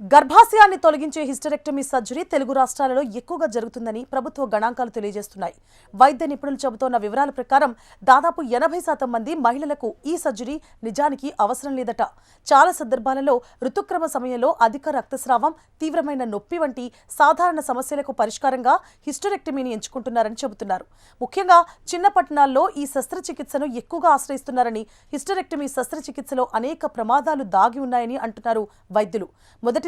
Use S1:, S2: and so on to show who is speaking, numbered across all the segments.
S1: గర్భాశయాన్ని తొలగించే hysterectomy surgery Telugu రాష్ట్రాలలో ఎక్కువగా జరుగుతుందని ప్రభుత్వ గణాంకాలు తెలియజేస్తున్నాయి. వైద్య నిపుణులు చెబుతోన్న వివరాల ప్రకారం దాదాపు 80% మంది మహిళలకు ఈ సర్జరీ నిజానికి అవసరం లేదట. చాలా సందర్భాలలో ఋతుక్రమ సమయంలో అధిక రక్తస్రావం, తీవ్రమైన నొప్పి వంటి సాధారణ సమస్యలకు పరిష్కారంగా హిస్టరెక్టమీని ఎంచుకుంటున్నారని చెబుతున్నారు. ముఖ్యంగా చిన్న పట్టణాల్లో ఈ శస్త్రచికిత్సను ఎక్కువగా ఆశ్రయిస్తున్నారని, హిస్టరెక్టమీ శస్త్రచికిత్సలో అనేక ప్రమాదాలు దాగి ఉన్నాయని అంటున్నారు వైద్యులు. మొదటిది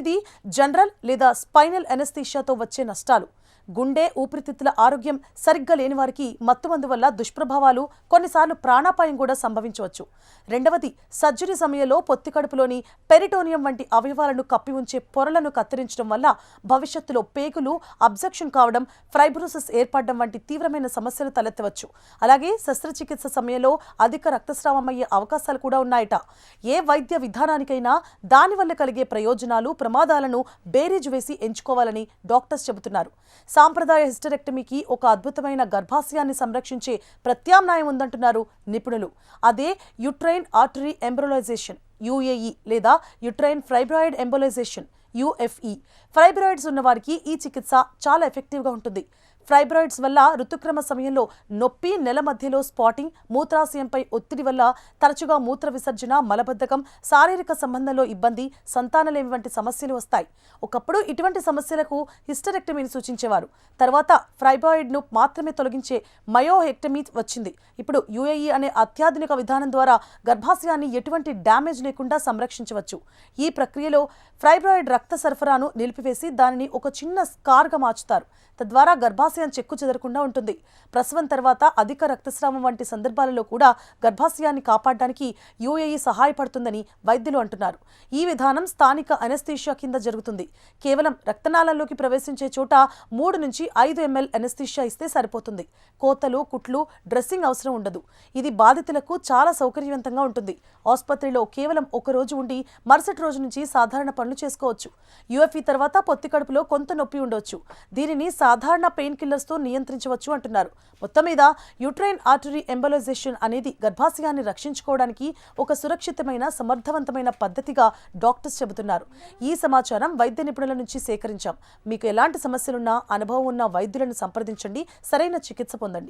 S1: జనరల్ లేదా స్పైనల్ ఎనస్థీషియాతో వచ్చే నష్టాలు. గుండె, ఊపిరితిత్తుల ఆరోగ్యం సరిగ్గా లేని వారికి మత్తుమందు వల్ల దుష్ప్రభావాలు, కొన్నిసార్లు ప్రాణాపాయం కూడా సంభవించవచ్చు. రెండవది సర్జరీ సమయంలో పొత్తి కడుపులోని పెరిటోనియం వంటి అవయవాలను కప్పి ఉంచే పొరలను కత్తిరించడం వల్ల భవిష్యత్తులో పేగులు అబ్జెక్షన్ కావడం, ఫైబ్రోసిస్ ఏర్పడడం వంటి తీవ్రమైన సమస్యలు తలెత్తవచ్చు. అలాగే శస్త్రచికిత్స సమయంలో అధిక రక్తస్రావం అయ్యే అవకాశాలు కూడా ఉన్నాయట. ఏ వైద్య విధానానికైనా దానివల్ల కలిగే ప్రయోజనాలు, ప్రమాదాలను బేరీజు వేసి ఎంచుకోవాలని డాక్టర్స్ చెబుతున్నారు. సాంప్రదాయ హిస్టరెక్టమీకి ఒక అద్భుతమైన గర్భాశయాన్ని సంరక్షించే ప్రత్యామ్నాయం ఉందంటున్నారు నిపుణులు. అదే యుట్రైన్ ఆర్టరీ ఎంబోలైజేషన్ (యుఏఈ) లేదా యుట్రైన్ ఫైబ్రాయిడ్ ఎంబోలైజేషన్ (యుఎఫ్ఈ). ఫైబ్రాయిడ్స్ ఉన్నవారికి ఈ చికిత్స చాలా ఎఫెక్టివ్గా ఉంటుంది. ఫైబ్రాయిడ్స్ వల్ల ఋతుక్రమ సమయంలో నొప్పి, నెల మధ్యలో స్పాటింగ్, మూత్రాశయంపై ఒత్తిడి వల్ల తరచుగా మూత్ర విసర్జన, మలబద్ధకం, శారీరక సంబంధంలో ఇబ్బంది, సంతానలేమి వంటి సమస్యలు వస్తాయి. ఒకప్పుడు ఇటువంటి సమస్యలకు హిస్టరెక్టమీని సూచించేవారు. తర్వాత ఫైబ్రాయిడ్ను మాత్రమే తొలగించే మయోహెక్టమీ వచ్చింది. ఇప్పుడు యుఏఈ అనే అత్యాధునిక విధానం ద్వారా గర్భాశయాన్ని ఎటువంటి డ్యామేజ్ లేకుండా సంరక్షించవచ్చు. ఈ ప్రక్రియలో ఫైబ్రాయిడ్ రక్త సరఫరాను నిలిపివేసి దానిని ఒక చిన్న స్కార్గా మార్చుతారు. తద్వారా గర్భాశయం చెక్కు చెదరకుండా ఉంటుంది. ప్రసవం తర్వాత అధిక రక్తస్రావం వంటి సందర్భాలలో కూడా గర్భాశయాన్ని కాపాడడానికి యుఏఈ సహాయపడుతుందని వైద్యులు అంటున్నారు. ఈ విధానం స్థానిక అనస్థీషియా కింద జరుగుతుంది. కేవలం రక్తనాళంలోకి ప్రవేశించే చోట 3 నుంచి 5 ml అనస్థీషియా ఇస్తే సరిపోతుంది. కోతలు, కుట్లు, డ్రెస్సింగ్ అవసరం ఉండదు. ఇది బాధితులకు చాలా సౌకర్యవంతంగా ఉంటుంది. ఆసుపత్రిలో కేవలం ఒక రోజు ఉండి మరుసటి రోజు నుంచి సాధారణ పనులు చేసుకోవచ్చు. యుఎఫ్ఈ తర్వాత పొత్తి కడుపులో కొంత నొప్పి ఉండొచ్చు. దీనిని సాధారణ పెయిన్ కిల్లర్స్తో నియంత్రించవచ్చు అంటున్నారు. మొత్తం మీద యుట్రైన్ ఆర్టరీ ఎంబోలైజేషన్ అనేది గర్భాశయాన్ని రక్షించుకోవడానికి ఒక సురక్షితమైన, సమర్థవంతమైన పద్ధతిగా డాక్టర్స్ చెబుతున్నారు. ఈ సమాచారం వైద్య నిపుణుల నుంచి సేకరించాం. మీకు ఎలాంటి సమస్యలున్నా అనుభవం ఉన్న వైద్యులను సంప్రదించండి. సరైన చికిత్స పొందండి.